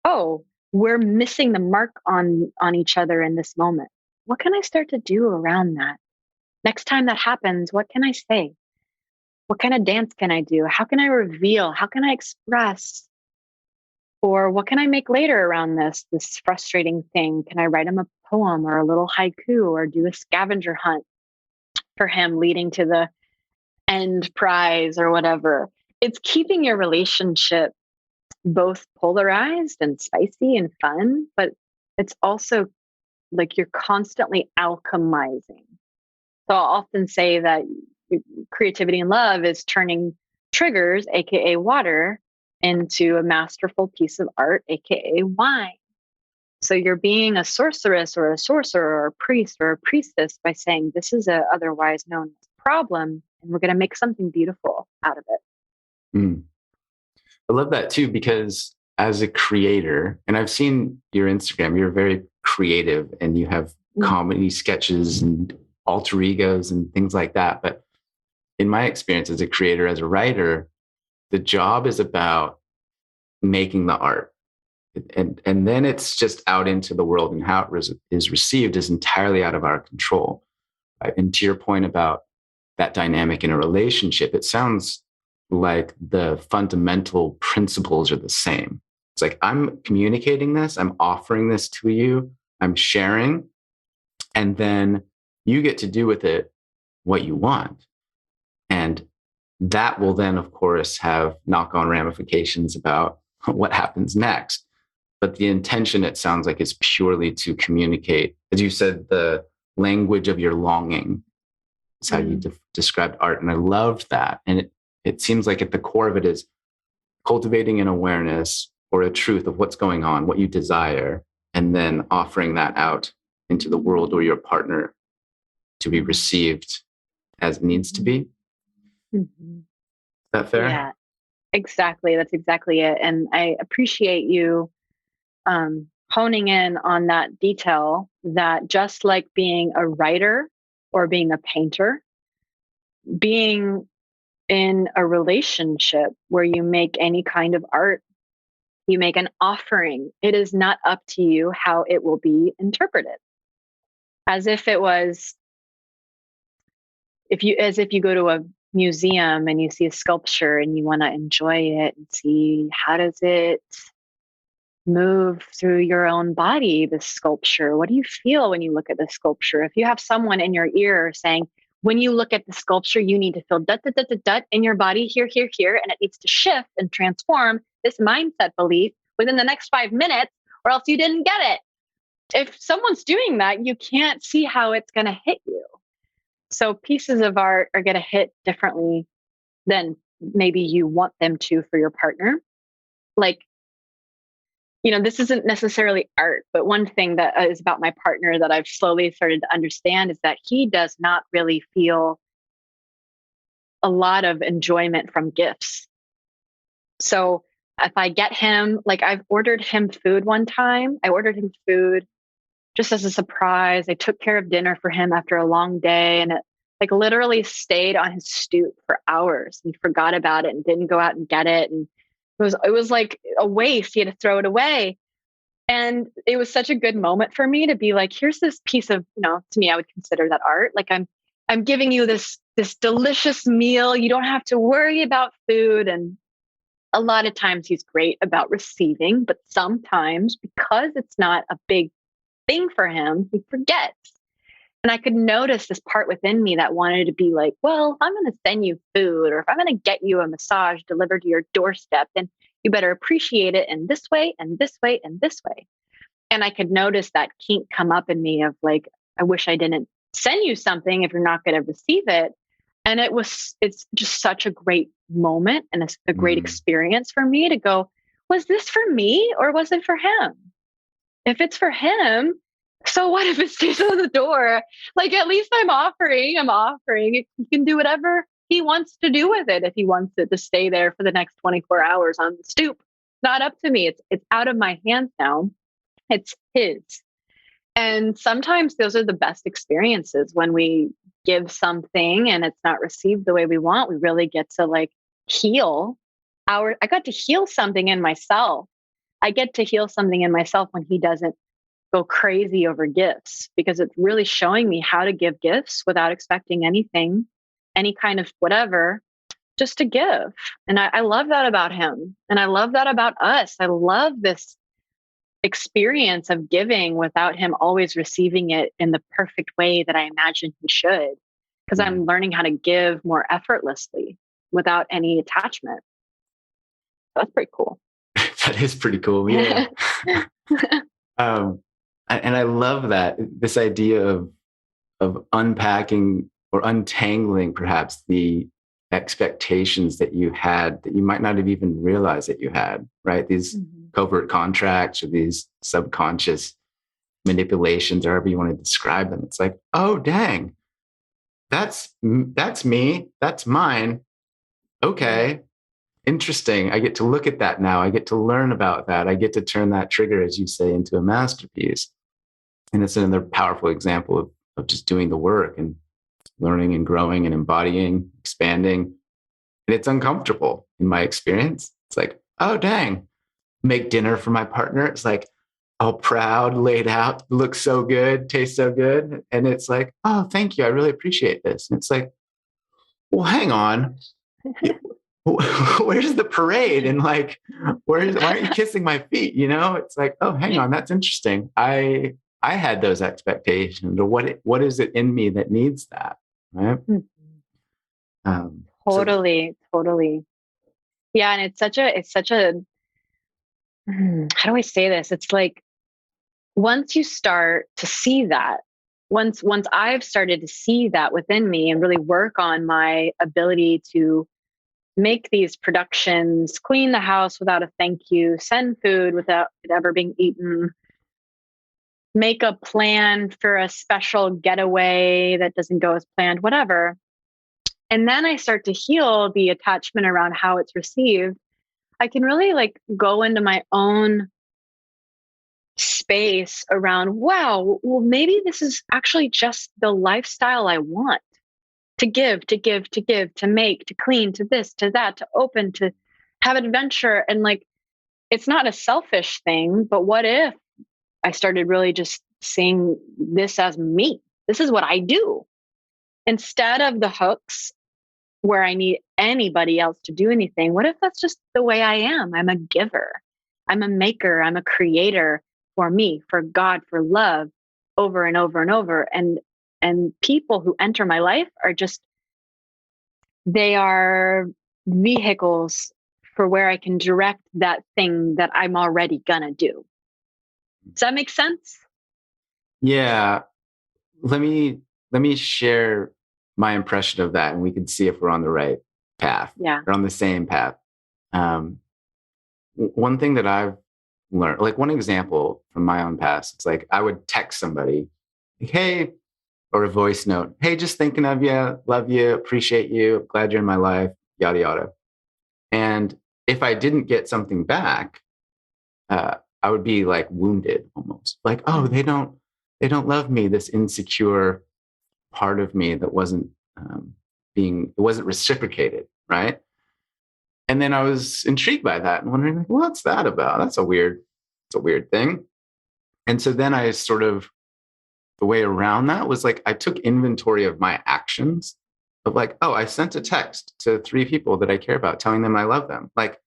Oh, we're missing the mark on each other in this moment. What can I start to do around that? Next time that happens, what can I say? What kind of dance can I do? How can I reveal? How can I express? Or what can I make later around this frustrating thing? Can I write him a poem or a little haiku or do a scavenger hunt for him leading to the end prize or whatever? It's keeping your relationship both polarized and spicy and fun, but it's also like you're constantly alchemizing. So I'll often say that creativity and love is turning triggers, aka water, into a masterful piece of art, aka wine. So you're being a sorceress or a sorcerer or a priest or a priestess by saying this is a otherwise known problem, and we're going to make something beautiful out of it. Mm. I love that too, because as a creator, and I've seen your Instagram, you're very creative and you have comedy sketches and alter egos and things like that. But in my experience as a creator, as a writer, the job is about making the art. And then it's just out into the world, and how it is received is entirely out of our control. Right? And to your point about that dynamic in a relationship, it sounds like the fundamental principles are the same. It's like, I'm communicating this, I'm offering this to you, I'm sharing, and then you get to do with it what you want. And that will then, of course, have knock-on ramifications about what happens next. But the intention, it sounds like, is purely to communicate, as you said, the language of your longing. It's how you described art. And I loved that. And it seems like at the core of it is cultivating an awareness or a truth of what's going on, what you desire, and then offering that out into the world or your partner to be received as it needs to be. Mm-hmm. Is that fair? Yeah, exactly. That's exactly it. And I appreciate you honing in on that detail, that just like being a writer or being a painter, being in a relationship where you make any kind of art, you make an offering. It is not up to you how it will be interpreted. As if it was, as if you go to a museum and you see a sculpture and you want to enjoy it and see how does it move through your own body, the sculpture. What do you feel when you look at the sculpture? If you have someone in your ear saying, when you look at the sculpture, you need to feel dut, dut, dut, dut, dut in your body, here, here, here, and it needs to shift and transform this mindset belief within the next 5 minutes, or else you didn't get it. If someone's doing that, you can't see how it's going to hit you. So pieces of art are going to hit differently than maybe you want them to for your partner. Like, this isn't necessarily art, but one thing that is about my partner that I've slowly started to understand is that he does not really feel a lot of enjoyment from gifts. So if I get him, like I've ordered him food one time, I ordered him food just as a surprise. I took care of dinner for him after a long day, and it like literally stayed on his stoop for hours. He forgot about it and didn't go out and get it. And it was like a waste. He had to throw it away. And it was such a good moment for me to be like, here's this piece of, to me, I would consider that art. Like I'm giving you this delicious meal. You don't have to worry about food. And a lot of times he's great about receiving, but sometimes because it's not a big thing for him, he forgets. And I could notice this part within me that wanted to be like, well, if I'm going to send you food, or if I'm going to get you a massage delivered to your doorstep, then you better appreciate it in this way and this way and this way. And I could notice that kink come up in me of like, I wish I didn't send you something if you're not going to receive it. And it's just such a great moment and a great experience for me to go, was this for me or was it for him? If it's for him, so what if it stays on the door? Like, at least I'm offering. He can do whatever he wants to do with it if he wants it to stay there for the next 24 hours on the stoop. Not up to me. It's out of my hands now. It's his. And sometimes those are the best experiences when we give something and it's not received the way we want. We really get to like heal I got to heal something in myself. I get to heal something in myself when he doesn't go crazy over gifts, because it's really showing me how to give gifts without expecting anything, any kind of whatever, just to give. And I love that about him. And I love that about us. I love this experience of giving without him always receiving it in the perfect way that I imagine he should, because I'm learning how to give more effortlessly without any attachment. That's pretty cool. That is pretty cool. Yeah. And I love that, this idea of unpacking or untangling perhaps the expectations that you had that you might not have even realized that you had, right? These covert contracts or these subconscious manipulations, or however you want to describe them. It's like, oh, dang, that's me. That's mine. Okay. Interesting. I get to look at that now. I get to learn about that. I get to turn that trigger, as you say, into a masterpiece. And it's another powerful example of just doing the work and learning and growing and embodying, expanding. And it's uncomfortable in my experience. It's like, oh, dang, make dinner for my partner. It's like all proud, laid out, looks so good, tastes so good. And it's like, oh, thank you. I really appreciate this. And it's like, well, hang on. Where's the parade? And like, why aren't you kissing my feet? You know, it's like, oh, hang on. That's interesting. I had those expectations, or what is it in me that needs that? Right. Totally. Yeah. And it's such a, how do I say this? It's like, once you start to see that, once I've started to see that within me and really work on my ability to make these productions, clean the house without a thank you, send food without it ever being eaten, make a plan for a special getaway that doesn't go as planned, whatever. And then I start to heal the attachment around how it's received. I can really like go into my own space around, wow, well, maybe this is actually just the lifestyle I want. To give, to make, to clean, to this, to that, to open, to have adventure. And like, it's not a selfish thing, but what if I started really just seeing this as me? This is what I do. Instead of the hooks where I need anybody else to do anything, what if that's just the way I am? I'm a giver. I'm a maker. I'm a creator for me, for God, for love, over and over and over. And people who enter my life are just, they are vehicles for where I can direct that thing that I'm already gonna do. Does that make sense? Yeah. Let me share my impression of that, and we can see if we're on the right path. Yeah. Or on the same path. One thing that I've learned, like one example from my own past, it's like I would text somebody, like, hey, or a voice note, hey, just thinking of you, love you, appreciate you, glad you're in my life, yada, yada. And if I didn't get something back, I would be like wounded almost, like, oh, they don't love me, this insecure part of me that wasn't it wasn't reciprocated, right? And then I was intrigued by that and wondering, like, what's that about? It's a weird thing. And so then I sort of, the way around that was like, I took inventory of my actions of like, oh, I sent a text to 3 people that I care about, telling them I love them. Like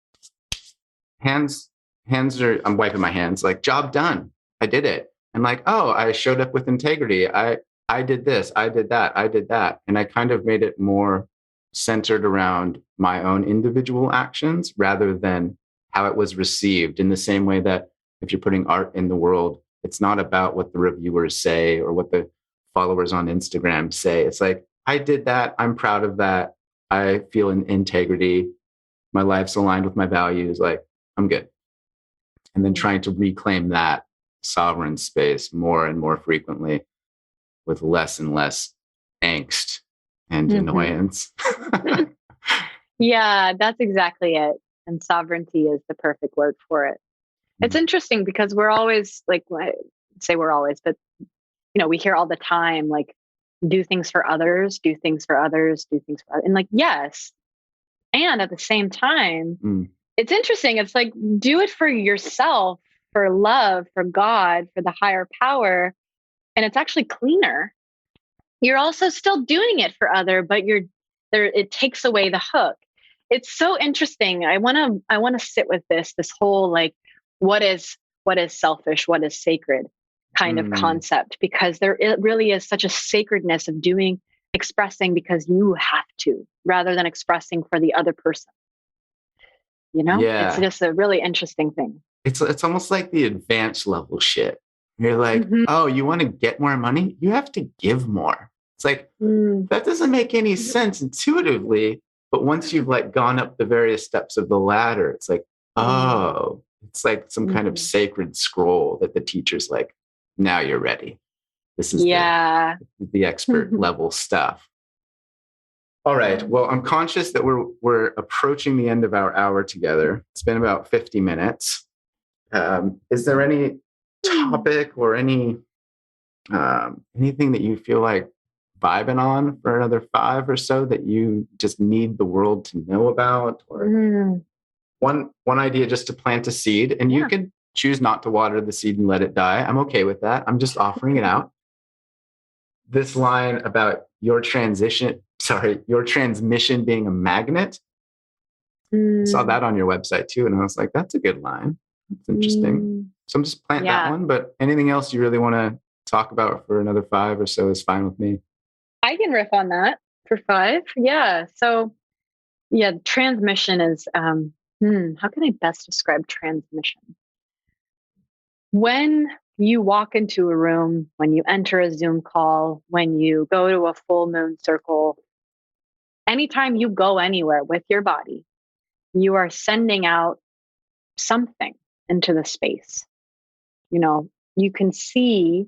hands are, I'm wiping my hands, like job done. I did it. And like, oh, I showed up with integrity. I did this, I did that, I did that. And I kind of made it more centered around my own individual actions rather than how it was received, in the same way that if you're putting art in the world, it's not about what the reviewers say or what the followers on Instagram say. It's like, I did that. I'm proud of that. I feel in integrity. My life's aligned with my values. Like, I'm good. and then trying to reclaim that sovereign space more and more frequently with less and less angst and annoyance. Yeah, that's exactly it. And sovereignty is the perfect word for it. It's interesting because we're always like, I say we're always, but we hear all the time, like, do things for others, do things for others, do things for others. And like, yes. And at the same time, it's interesting. It's like, do it for yourself, for love, for God, for the higher power. And it's actually cleaner. You're also still doing it for other, but you're there. It takes away the hook. It's so interesting. I want to sit with this whole, like, what is selfish, what is sacred kind of concept, because it really is such a sacredness of expressing because you have to, rather than expressing for the other person. It's just a really interesting thing. It's almost like the advanced level shit. You're like, oh, you want to get more money? You have to give more. It's like, that doesn't make any sense intuitively. But once you've like gone up the various steps of the ladder, it's like, oh, it's like some kind of sacred scroll that the teacher's like, now you're ready. This is the expert level stuff. All right. Well, I'm conscious that we're approaching the end of our hour together. It's been about 50 minutes. Is there any topic or anything that you feel like vibing on for another 5 or so that you just need the world to know about? Or one idea just to plant a seed, and you can choose not to water the seed and let it die. I'm okay with that. I'm just offering it out. This line about your transmission being a magnet. I saw that on your website too, and I was like, that's a good line. That's interesting. So I'm just planting that one, but anything else you really want to talk about for another 5 or so is fine with me. I can riff on that for 5. Yeah. So transmission is, how can I best describe transmission? When you walk into a room, when you enter a Zoom call, when you go to a full moon circle, anytime you go anywhere with your body, you are sending out something into the space. You can see,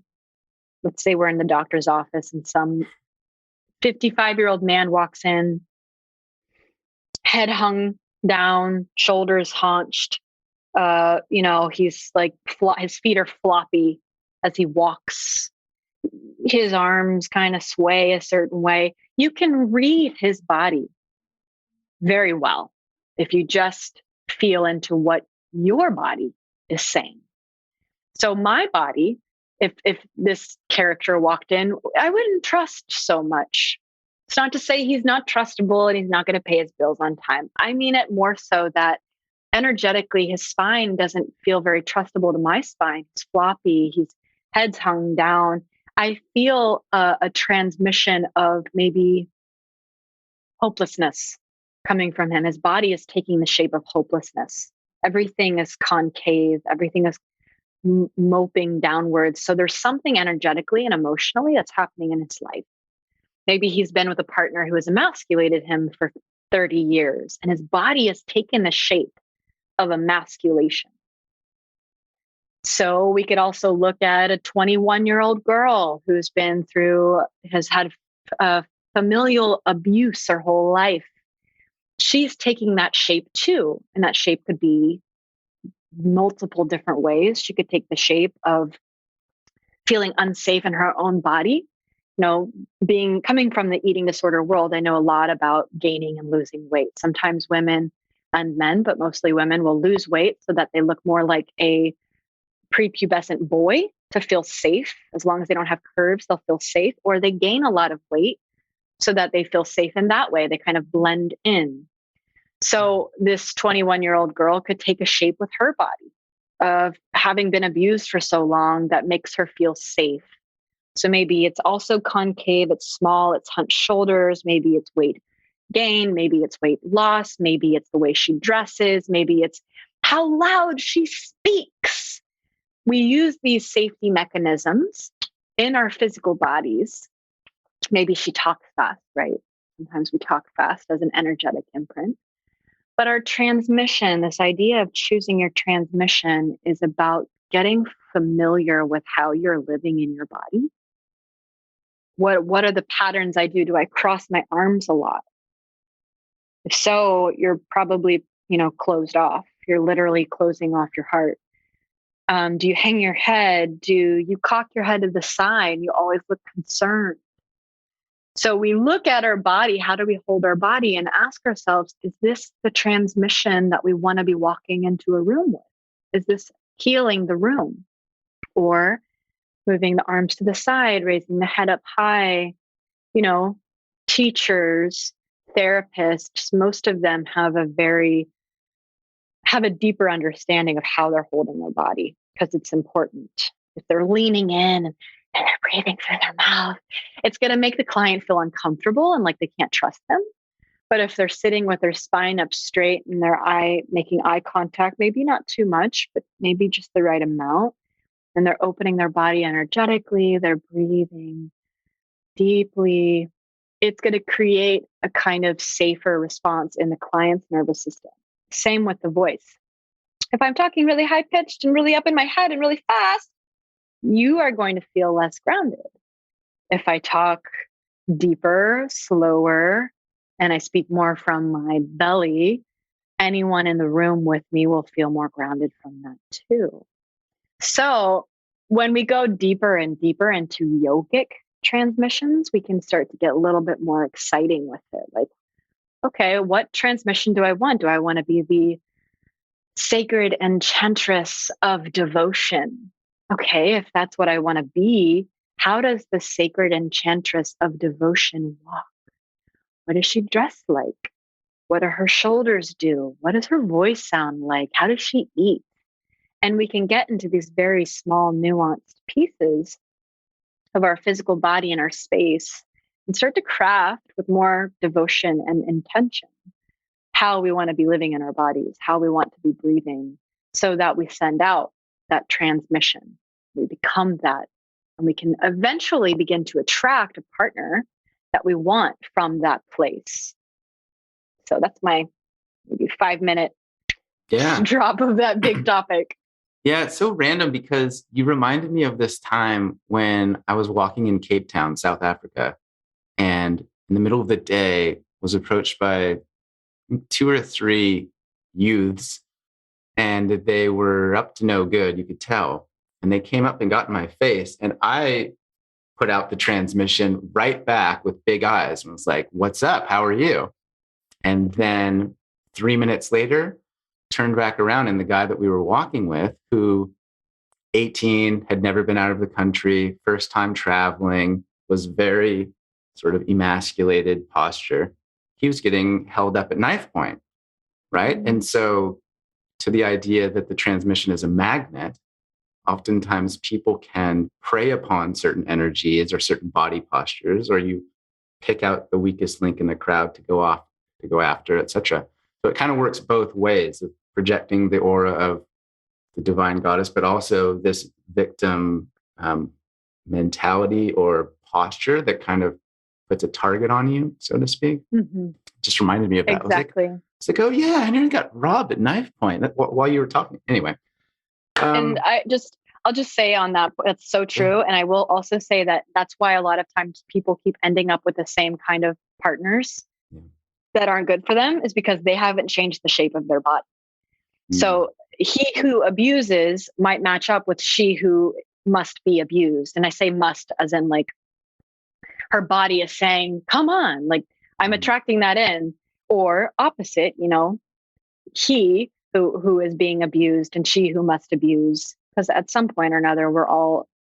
let's say we're in the doctor's office and some 55-year-old man walks in, head hung down, shoulders hunched. He's like, his feet are floppy as he walks. His arms kind of sway a certain way. You can read his body very well if you just feel into what your body is saying. So my body, if this character walked in, I wouldn't trust so much. It's not to say he's not trustable and he's not going to pay his bills on time. I mean it more so that energetically, his spine doesn't feel very trustable to my spine. It's floppy. His head's hung down. I feel a transmission of maybe hopelessness coming from him. His body is taking the shape of hopelessness. Everything is concave. Everything is moping downwards. So there's something energetically and emotionally that's happening in his life. Maybe he's been with a partner who has emasculated him for 30 years, and his body has taken the shape of emasculation. So we could also look at a 21-year-old girl has had familial abuse her whole life. She's taking that shape too. And that shape could be multiple different ways. She could take the shape of feeling unsafe in her own body. Coming from the eating disorder world, I know a lot about gaining and losing weight. Sometimes women and men, but mostly women, will lose weight so that they look more like a prepubescent boy to feel safe. As long as they don't have curves, they'll feel safe. Or they gain a lot of weight so that they feel safe in that way. They kind of blend in. So this 21-year-old girl could take a shape with her body of having been abused for so long that makes her feel safe. So maybe it's also concave, it's small, it's hunched shoulders, maybe it's weight gain, maybe it's weight loss, maybe it's the way she dresses, maybe it's how loud she speaks. We use these safety mechanisms in our physical bodies. Maybe she talks fast, right? Sometimes we talk fast as an energetic imprint. But our transmission, this idea of choosing your transmission, is about getting familiar with how you're living in your body. What are the patterns I do? Do I cross my arms a lot? If so, you're probably, closed off. You're literally closing off your heart. Do you hang your head? Do you cock your head to the side? You always look concerned. So we look at our body. How do we hold our body and ask ourselves, is this the transmission that we want to be walking into a room with? Is this healing the room? Or moving the arms to the side, raising the head up high? You know, teachers, therapists, most of them have a deeper understanding of how they're holding their body because it's important. If they're leaning in and they're breathing through their mouth, it's going to make the client feel uncomfortable and like they can't trust them. But if they're sitting with their spine up straight and making eye contact, maybe not too much, but maybe just the right amount, and they're opening their body energetically, they're breathing deeply, it's going to create a kind of safer response in the client's nervous system. Same with the voice. If I'm talking really high pitched and really up in my head and really fast, you are going to feel less grounded. If I talk deeper, slower, and I speak more from my belly, anyone in the room with me will feel more grounded from that too. So when we go deeper and deeper into yogic transmissions, we can start to get a little bit more exciting with it. Like, okay, what transmission do I want? Do I want to be the sacred enchantress of devotion? Okay, if that's what I want to be, how does the sacred enchantress of devotion walk? What does she dress like? What do her shoulders do? What does her voice sound like? How does she eat? And we can get into these very small, nuanced pieces of our physical body and our space and start to craft with more devotion and intention how we want to be living in our bodies, how we want to be breathing, so that we send out that transmission. We become that, and we can eventually begin to attract a partner that we want from that place. So that's my maybe 5-minute drop of that big topic. Yeah, it's so random because you reminded me of this time when I was walking in Cape Town, South Africa, and in the middle of the day was approached by 2 or 3 youths, and they were up to no good, you could tell. And they came up and got in my face, and I put out the transmission right back with big eyes and was like, "What's up? How are you?" And then 3 minutes later, turned back around, and the guy that we were walking with, who 18, had never been out of the country, first time traveling, was very sort of emasculated posture. He was getting held up at knife point, right? Mm-hmm. And so to the idea that the transmission is a magnet, oftentimes people can prey upon certain energies or certain body postures, or you pick out the weakest link in the crowd to go after, etc. So it kind of works both ways of projecting the aura of the divine goddess, but also this victim mentality or posture that kind of puts a target on you, so to speak. Mm-hmm. Just reminded me of that. Exactly. It's like, oh yeah, I nearly got robbed at knife point while you were talking. Anyway. And I'll just say on that, that's so true. Yeah. And I will also say that that's why a lot of times people keep ending up with the same kind of partners that aren't good for them, is because they haven't changed the shape of their body. So he who abuses might match up with she who must be abused. And I say must as in like her body is saying, come on, like I'm attracting that in. Or opposite, he who is being abused and she who must abuse. Because at some point or another,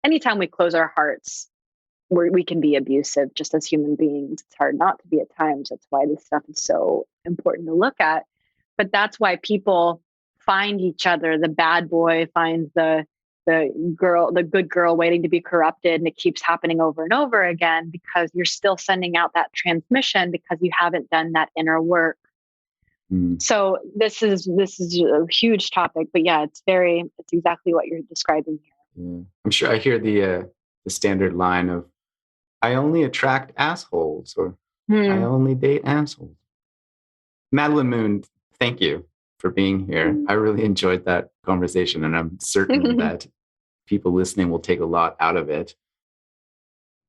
anytime we close our hearts, we can be abusive just as human beings. It's hard not to be at times. That's why this stuff is so important to look at. But that's why people find each other. The bad boy finds the good girl waiting to be corrupted. And it keeps happening over and over again because you're still sending out that transmission because you haven't done that inner work. So this is a huge topic, but yeah, it's exactly what you're describing here. Yeah. I'm sure I hear the standard line of, I only attract assholes, or I only date assholes. Madelyn Moon, thank you for being here. I really enjoyed that conversation, and I'm certain that people listening will take a lot out of it.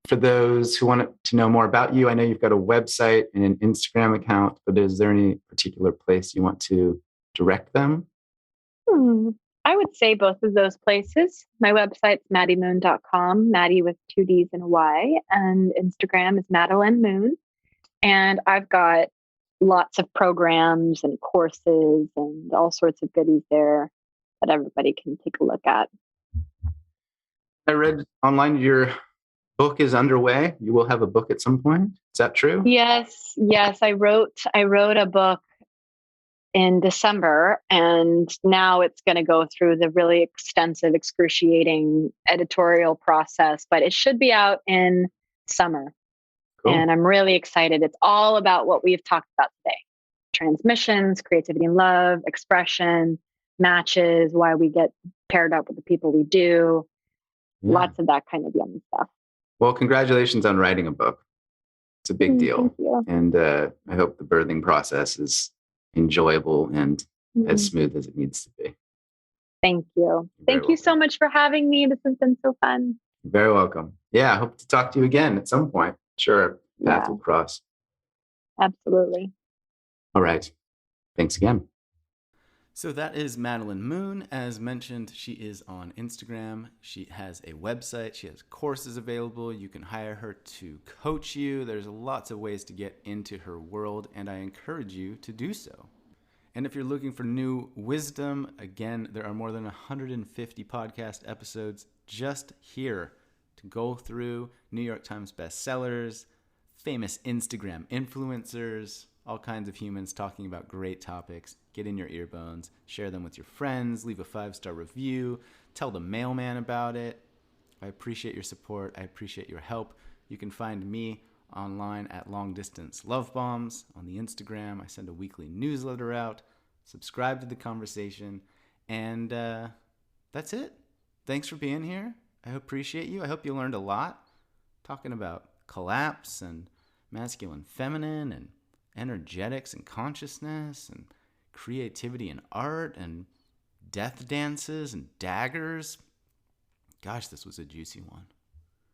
For those who want to know more about you, I know you've got a website and an Instagram account, but is there any particular place you want to direct them? I would say both of those places. My website's maddymoon.com, Maddie with two D's and a Y, and Instagram is Madelyn Moon. And I've got lots of programs and courses and all sorts of goodies there that everybody can take a look at. I read online your book is underway. You will have a book at some point. Is that true? Yes. I wrote a book in December, and now it's going to go through the really extensive, excruciating editorial process, but it should be out in summer. Cool. And I'm really excited. It's all about what we've talked about today: transmissions, creativity and love, expression, matches, why we get paired up with the people we do. Yeah. Lots of that kind of yummy stuff. Well, congratulations on writing a book. It's a big deal. Thank you. And I hope the birthing process is enjoyable and as smooth as it needs to be. Thank you. Thank you so much for having me. This has been so fun. You're very welcome. Yeah, I hope to talk to you again at some point. Sure, paths will cross. Absolutely. All right. Thanks again. So that is Madelyn Moon. As mentioned, she is on Instagram. She has a website. She has courses available. You can hire her to coach you. There's lots of ways to get into her world, and I encourage you to do so. And if you're looking for new wisdom, again, there are more than 150 podcast episodes just here to go through. New York Times bestsellers, famous Instagram influencers, all kinds of humans talking about great topics. Get in your earbuds, share them with your friends, leave a 5-star review, tell the mailman about it. I appreciate your support. I appreciate your help. You can find me online at Long Distance Love Bombs on the Instagram. I send a weekly newsletter out. Subscribe to the conversation. And that's it. Thanks for being here. I appreciate you. I hope you learned a lot talking about collapse and masculine, feminine, and energetics and consciousness and creativity and art and death dances and daggers. Gosh, this was a juicy one.